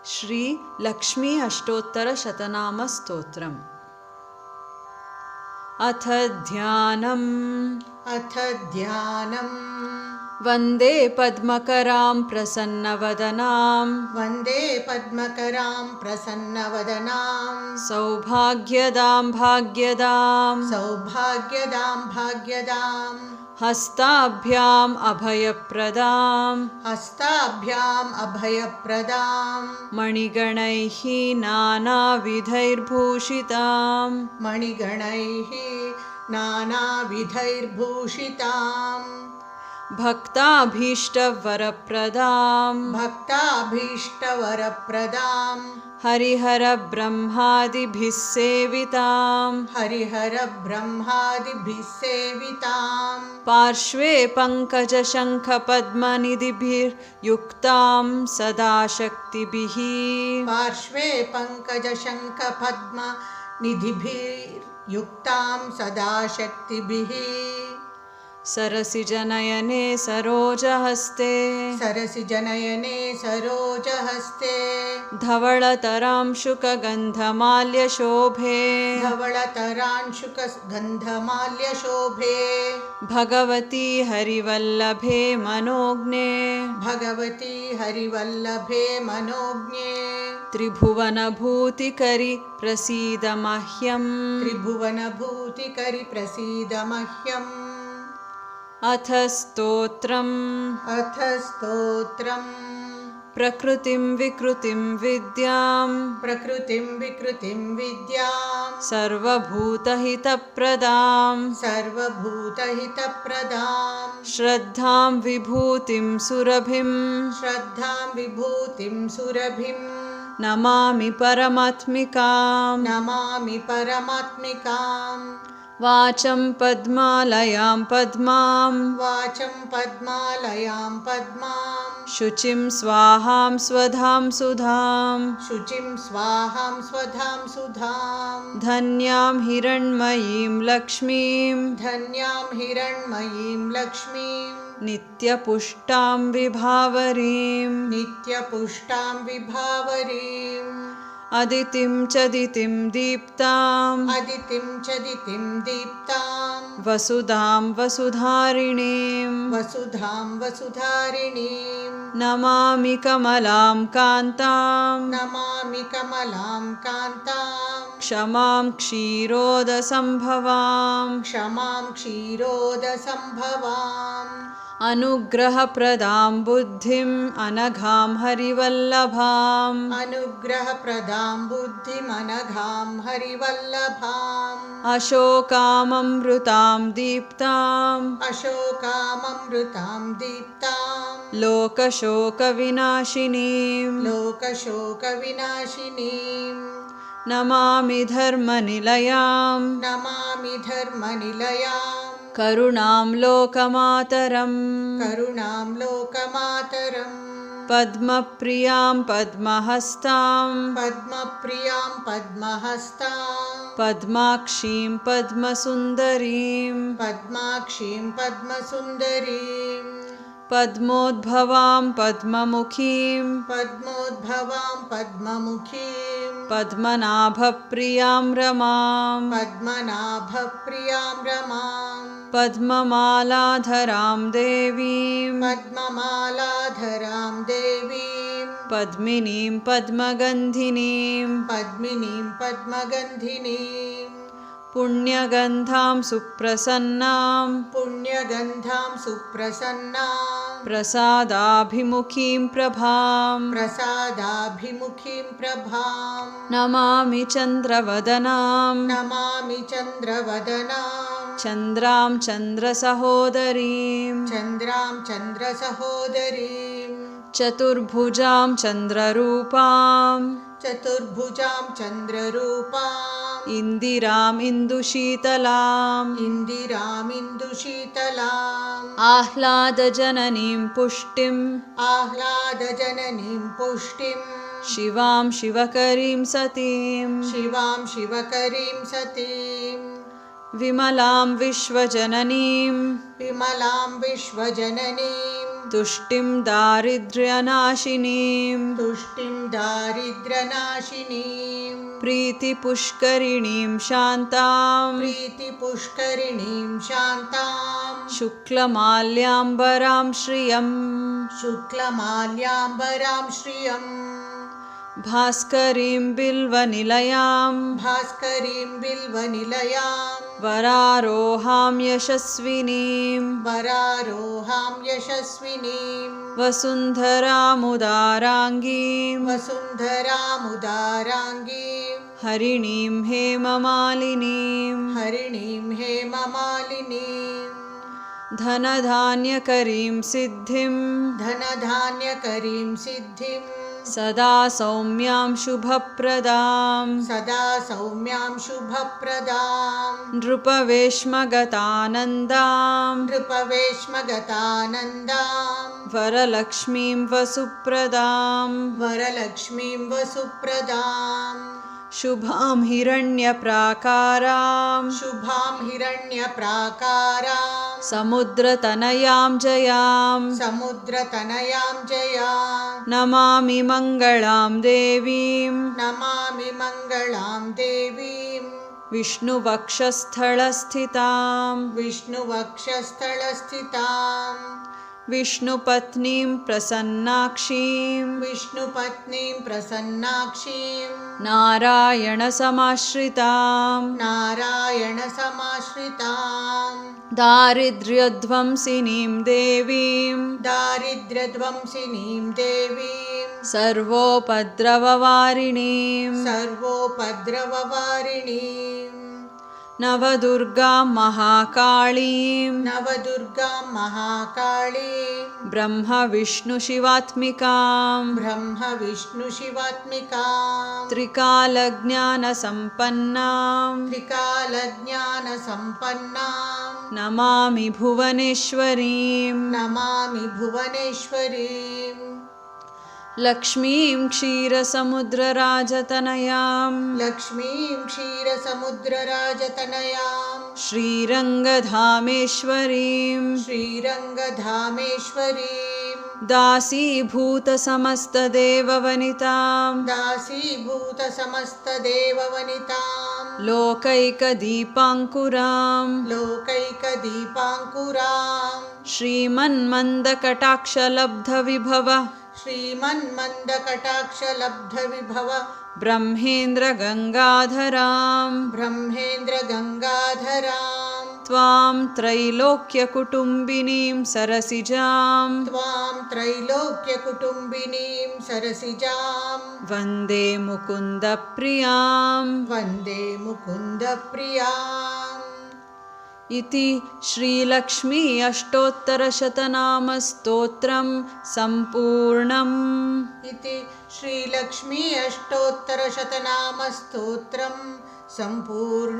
श्री लक्ष्मी अष्टोत्तर शतनाम स्तोत्रम्। अथ ध्यानम् वन्दे पद्मकरां प्रसन्नवदनां सौभाग्यदां भाग्यदां हस्ताभ्याम् अभयप्रदां मणिगणैः नानाविधैर्भूषितां भक्ताभीष्टवरप्रदां हरिहरब्रह्मादिभिः सेवितां पार्श्वे पङ्कजशङ्खपद्मनिधिभिर्युक्तां सदा शक्तिभिः सरसिजनयने सरोजहस्ते धवळतरां शुकगन्धमाल्यशोभे भगवती हरिवल्लभे मनोज्ञे त्रिभुवनभूतिकरि प्रसीद मह्यम्। अथ स्तोत्रम् प्रकृतिं विकृतिं विद्यां सर्वभूतहितप्रदां श्रद्धां विभूतिं सुरभिं नमामि परमात्मिकाम् वाचं पद्मालयां पद्मां शुचिं स्वाहां स्वधां सुधां धन्यां हिरण्मयीं लक्ष्मीं नित्यपुष्टां विभावरीं अदितिं च दितिं दीप्तां वसुधां वसुधारिणीं नमामि कमलां कान्तां क्षमां क्षीरोदसम्भवाम् अनुग्रहप्रदां बुद्धिम् अनघां हरिवल्लभाम् अशोकाममृतां दीप्तां लोकशोकविनाशिनीं नमामि धर्मनिलयां करुणां लोकमातरम् पद्मप्रियां पद्महस्तां पद्माक्षीं पद्मसुन्दरीं पद्मोद्भवां पद्ममुखीं पद्मनाभप्रियां रमां पद्ममालाधरां देवीं पद्मिनीं पद्मगन्धिनीं पुण्यगन्धां सुप्रसन्नां प्रसादाभिमुखीं प्रभां नमामि चन्द्रवदनां चन्द्रां चन्द्रसहोदरीं चतुर्भुजां चन्द्ररूपां इन्दिरां इन्दुशीतलां आह्लादजननीं पुष्टिं शिवां शिवकरीं सतीं विमलां विश्वजननीं तुष्टिं दारिद्र्यनाशिनीं तुष्टिं दारिद्र्यनाशिनीं प्रीतिपुष्करिणीं शान्तां प्रीतिपुष्करिणीं शान्तां शुक्लमाल्याम्बरां श्रियम् शुक्लमाल्याम्बरां श्रियम् भास्करीं बिल्वनिलयां भास्करीं बिल्वनिलयां वरारोहां यशस्विनीं वरारोहां यशस्विनीं वसुन्धरामुदाराङ्गीं वसुन्धरामुदाराङ्गीं हरिणीं हेममालिनीं हरिणीं हेममालिनीं धनधान्यकरीं सिद्धिं धनधान्यकरीं सिद्धिं सदा सौम्यां शुभप्रदां सदा सौम्यां शुभप्रदां नृपवेश्मगतानन्दां नृपवेश्मगतानन्दां वरलक्ष्मीं वसुप्रदां वरलक्ष्मीं वसुप्रदां शुभां हिरण्यप्राकारां शुभां हिरण्यप्राकारां समुद्रतनयां जयां समुद्रतनयां जयां नमामि मङ्गलां देवीं नमामि मङ्गलां देवीं विष्णुवक्षस्थलस्थितां विष्णुवक्षस्थलस्थितां विष्णुपत्नीं प्रसन्नाक्षीं विष्णुपत्नीं प्रसन्नाक्षीं नारायणसमाश्रितां नारायणसमाश्रितां दारिद्र्यध्वंसिनीं देवीं दारिद्र्यध्वंसिनीं देवीं सर्वोपद्रववारिणीं सर्वोपद्रववारिणीं नवदुर्गां महाकाळीं नवदुर्गां महाकाळीं ब्रह्मविष्णुशिवात्मिकां ब्रह्मविष्णुशिवात्मिकां त्रिकालज्ञानसम्पन्नां त्रिकालज्ञानसम्पन्नां नमामि भुवनेश्वरीं नमामि भुवनेश्वरीं लक्ष्मीं क्षीरसमुद्रराजतनयां लक्ष्मीं क्षीरसमुद्रराजतनयां श्रीरङ्गधामेश्वरीं श्रीरङ्गधामेश्वरीं दासीभूतसमस्तदेववनितां दासीभूतसमस्तदेववनितां लोकैकदीपाङ्कुरां लोकैकदीपाङ्कुरां श्रीमन्मन्दकटाक्षलब्धविभव श्रीमन्मन्दकटाक्षलब्धविभव ब्रह्मेन्द्रगङ्गाधरां ब्रह्मेन्द्रगङ्गाधरां त्वां त्रैलोक्यकुटुम्बिनीं सरसिजां त्वां त्रैलोक्यकुटुम्बिनीं सरसिजां वन्दे मुकुन्दप्रियां वन्दे मुकुन्दप्रियाम् इति श्रीलक्ष्मी अष्टोत्तरशतनामस्तोत्रं सम्पूर्णम् इति श्रीलक्ष्मी अष्टोत्तरशतनामस्तोत्रं सम्पूर्णम्।